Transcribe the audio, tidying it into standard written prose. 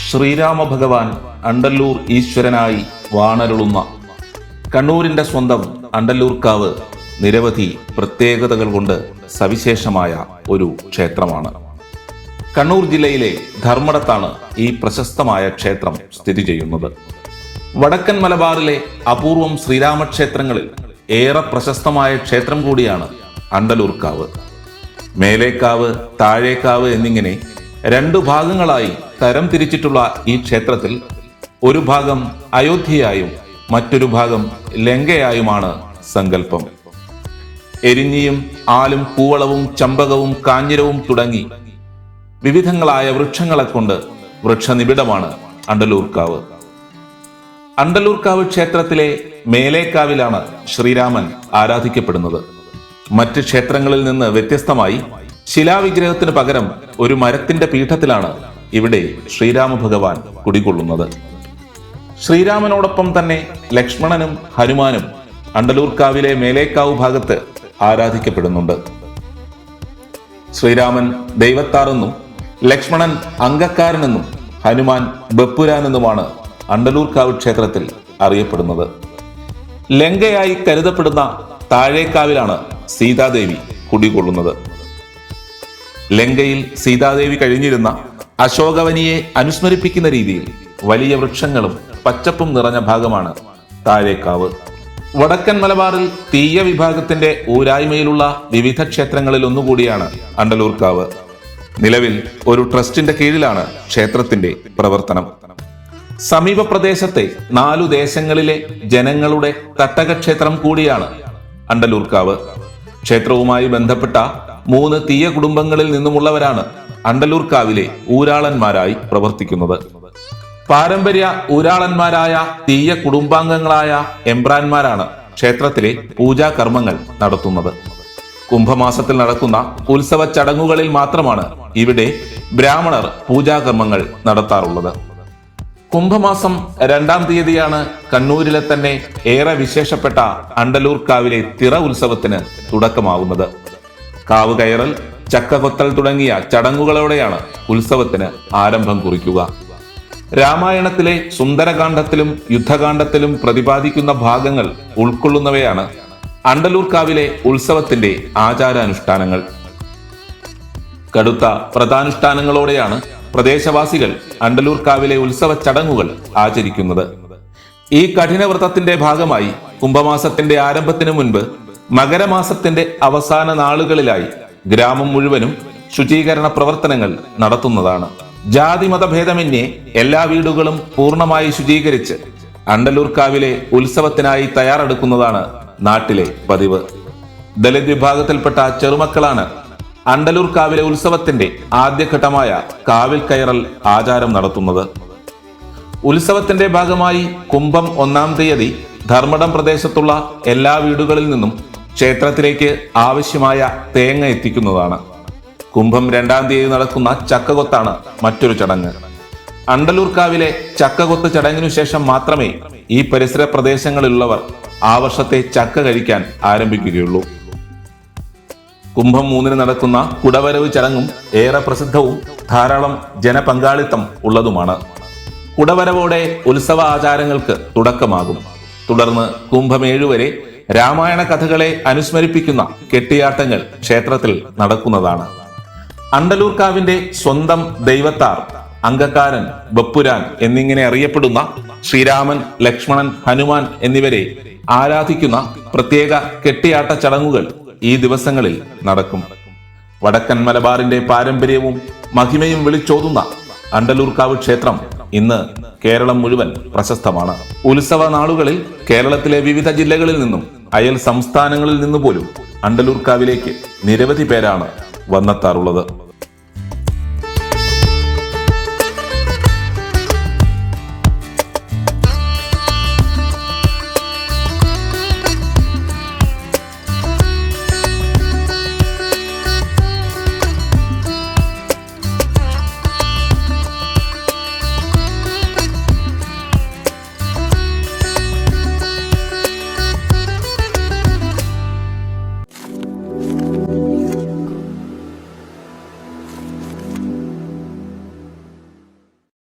ശ്രീരാമ ഭഗവാൻ അണ്ടല്ലൂർ ഈശ്വരനായി വാണരുളുന്ന കണ്ണൂരിന്റെ സ്വന്തം അണ്ടല്ലൂർക്കാവ് നിരവധി പ്രത്യേകതകൾ കൊണ്ട് സവിശേഷമായ ഒരു ക്ഷേത്രമാണ്. കണ്ണൂർ ജില്ലയിലെ ധർമ്മടത്താണ് ഈ പ്രശസ്തമായ ക്ഷേത്രം സ്ഥിതി ചെയ്യുന്നത്. വടക്കൻ മലബാറിലെ അപൂർവം ശ്രീരാമക്ഷേത്രങ്ങളിൽ ഏറെ പ്രശസ്തമായ ക്ഷേത്രം കൂടിയാണ് അണ്ടല്ലൂർക്കാവ്. മേലേക്കാവ്, താഴേക്കാവ് എന്നിങ്ങനെ രണ്ടു ഭാഗങ്ങളായി തരം തിരിച്ചിട്ടുള്ള ഈ ക്ഷേത്രത്തിൽ ഒരു ഭാഗം അയോധ്യയായും മറ്റൊരു ഭാഗം ലങ്കയായുമാണ് സങ്കല്പം. എരിഞ്ഞിയും ആലും കൂവളവും ചമ്പകവും കാഞ്ഞിരവും തുടങ്ങി വിവിധങ്ങളായ വൃക്ഷങ്ങളെ കൊണ്ട് വൃക്ഷനിബിഡമാണ് അണ്ടല്ലൂർക്കാവ്. അണ്ടല്ലൂർക്കാവ് ക്ഷേത്രത്തിലെ മേലേക്കാവിലാണ് ശ്രീരാമൻ ആരാധിക്കപ്പെടുന്നത്. മറ്റ് ക്ഷേത്രങ്ങളിൽ നിന്ന് വ്യത്യസ്തമായി ശിലാവിഗ്രഹത്തിന് പകരം ഒരു മരത്തിന്റെ പീഠത്തിലാണ് ഇവിടെ ശ്രീരാമ ഭഗവാൻ കുടികൊള്ളുന്നത്. ശ്രീരാമനോടൊപ്പം തന്നെ ലക്ഷ്മണനും ഹനുമാനും അണ്ടല്ലൂർക്കാവിലെ മേലേക്കാവ് ഭാഗത്ത് ആരാധിക്കപ്പെടുന്നുണ്ട്. ശ്രീരാമൻ ദൈവത്താറെന്നും ലക്ഷ്മണൻ അംഗക്കാരനെന്നും ഹനുമാൻ ബപ്പുരാനെന്നുമാണ് അണ്ടല്ലൂർക്കാവ് ക്ഷേത്രത്തിൽ അറിയപ്പെടുന്നത്. ലങ്കയായി കരുതപ്പെടുന്ന താഴേക്കാവിലാണ് സീതാദേവി കുടികൊള്ളുന്നത്. ലങ്കയിൽ സീതാദേവി കഴിഞ്ഞിരുന്ന അശോകവനിയെ അനുസ്മരിപ്പിക്കുന്ന രീതിയിൽ വലിയ വൃക്ഷങ്ങളും പച്ചപ്പും നിറഞ്ഞ ഭാഗമാണ് താഴേക്കാവ്. വടക്കൻ മലബാറിൽ തീയ വിഭാഗത്തിന്റെ ഊരായ്മയിലുള്ള വിവിധ ക്ഷേത്രങ്ങളിൽ ഒന്നുകൂടിയാണ് അണ്ടല്ലൂർക്കാവ്. നിലവിൽ ഒരു ട്രസ്റ്റിന്റെ കീഴിലാണ് ക്ഷേത്രത്തിന്റെ പ്രവർത്തനം. സമീപ പ്രദേശത്തെ 4 ദേശങ്ങളിലെ ജനങ്ങളുടെ തട്ടക ക്ഷേത്രം കൂടിയാണ് അണ്ടല്ലൂർക്കാവ്. ക്ഷേത്രവുമായി ബന്ധപ്പെട്ട 3 തീയ കുടുംബങ്ങളിൽ നിന്നുമുള്ളവരാണ് അണ്ടല്ലൂർക്കാവിലെ ഊരാളന്മാരായി പ്രവർത്തിക്കുന്നത്. പാരമ്പര്യ ഊരാളന്മാരായ തീയ കുടുംബാംഗങ്ങളായ എംബ്രാന്മാരാണ് ക്ഷേത്രത്തിലെ പൂജാകർമ്മങ്ങൾ നടത്തുന്നത്. കുംഭമാസത്തിൽ നടക്കുന്ന ഉത്സവ ചടങ്ങുകളിൽ മാത്രമാണ് ഇവിടെ ബ്രാഹ്മണർ പൂജാകർമ്മങ്ങൾ നടത്താറുള്ളത്. കുംഭമാസം 2-ാം തീയതിയാണ് കണ്ണൂരിലെ തന്നെ ഏറെ വിശേഷപ്പെട്ട അണ്ടല്ലൂർക്കാവിലെ തിറ ഉത്സവത്തിന് തുടക്കമാകുന്നത്. കാവ് കയറൽ, ചക്കകൊത്തൽ തുടങ്ങിയ ചടങ്ങുകളോടെയാണ് ഉത്സവത്തിന് ആരംഭം കുറിക്കുക. രാമായണത്തിലെ സുന്ദരകാന്ഡത്തിലും യുദ്ധകാന്ഡത്തിലും പ്രതിപാദിക്കുന്ന ഭാഗങ്ങൾ ഉൾക്കൊള്ളുന്നവയാണ് അണ്ടല്ലൂർക്കാവിലെ ഉത്സവത്തിന്റെ ആചാരാനുഷ്ഠാനങ്ങൾ. കടുത്ത വ്രതാനുഷ്ഠാനങ്ങളോടെയാണ് പ്രദേശവാസികൾ അണ്ടല്ലൂർക്കാവിലെ ഉത്സവ ചടങ്ങുകൾ ആചരിക്കുന്നത്. ഈ കഠിന വ്രതത്തിന്റെ ഭാഗമായി കുംഭമാസത്തിന്റെ ആരംഭത്തിന് മുൻപ് മകരമാസത്തിന്റെ അവസാന നാളുകളിലായി ഗ്രാമം മുഴുവനും ശുചീകരണ പ്രവർത്തനങ്ങൾ നടത്തുന്നതാണ്. ജാതിമത ഭേദമന്യേ എല്ലാ വീടുകളും പൂർണ്ണമായി ശുചീകരിച്ച് അണ്ടല്ലൂർക്കാവിലെ ഉത്സവത്തിനായി തയ്യാറെടുക്കുന്നതാണ് നാട്ടിലെ പതിവ്. ദളിത് വിഭാഗത്തിൽപ്പെട്ട ചെറുമക്കളാണ് അണ്ടല്ലൂർക്കാവിലെ ഉത്സവത്തിന്റെ ആദ്യഘട്ടമായ കാവിൽ കയറൽ ആചാരം നടത്തുന്നത്. ഉത്സവത്തിന്റെ ഭാഗമായി കുംഭം 1-ാം തീയതി ധർമ്മടം പ്രദേശത്തുള്ള എല്ലാ വീടുകളിൽ നിന്നും ക്ഷേത്രത്തിലേക്ക് ആവശ്യമായ തേങ്ങ എത്തിക്കുന്നതാണ്. കുംഭം 2-ാം തീയതി നടക്കുന്ന ചക്കകൊത്താണ് മറ്റൊരു ചടങ്ങ്. അണ്ടല്ലൂർക്കാവിലെ ചക്കകൊത്ത് ചടങ്ങിനു ശേഷം മാത്രമേ ഈ പരിസര പ്രദേശങ്ങളിലുള്ളവർ ആ വർഷത്തെ ചക്ക കഴിക്കാൻ ആരംഭിക്കുകയുള്ളൂ. കുംഭം 3-ന് നടക്കുന്ന കുടവരവ് ചടങ്ങും ഏറെ പ്രസിദ്ധവും ധാരാളം ജനപങ്കാളിത്തം ഉള്ളതുമാണ്. കുടവരവോടെ ഉത്സവ ആചാരങ്ങൾക്ക് തുടക്കമാകും. തുടർന്ന് കുംഭം 7 വരെ രാമായണ കഥകളെ അനുസ്മരിപ്പിക്കുന്ന കെട്ടിയാട്ടങ്ങൾ ക്ഷേത്രത്തിൽ നടക്കുന്നതാണ്. അണ്ടല്ലൂർക്കാവിന്റെ സ്വന്തം ദൈവത്താർ, അംഗക്കാരൻ, ബപ്പുരാൻ എന്നിങ്ങനെ അറിയപ്പെടുന്ന ശ്രീരാമൻ, ലക്ഷ്മണൻ, ഹനുമാൻ എന്നിവരെ ആരാധിക്കുന്ന പ്രത്യേക കെട്ടിയാട്ട ചടങ്ങുകൾ ഈ ദിവസങ്ങളിൽ നടക്കും. വടക്കൻ മലബാറിന്റെ പാരമ്പര്യവും മഹിമയും വിളിച്ചോതുന്ന അണ്ടല്ലൂർക്കാവ് ക്ഷേത്രം ഇന്ന് കേരളം മുഴുവൻ പ്രശസ്തമാണ്. ഉത്സവ നാളുകളിൽ കേരളത്തിലെ വിവിധ ജില്ലകളിൽ നിന്നും അയൽ സംസ്ഥാനങ്ങളിൽ നിന്നു പോലും അണ്ടല്ലൂർക്കാവിലേക്ക് നിരവധി പേരാണ് വന്നെത്താറുള്ളത്.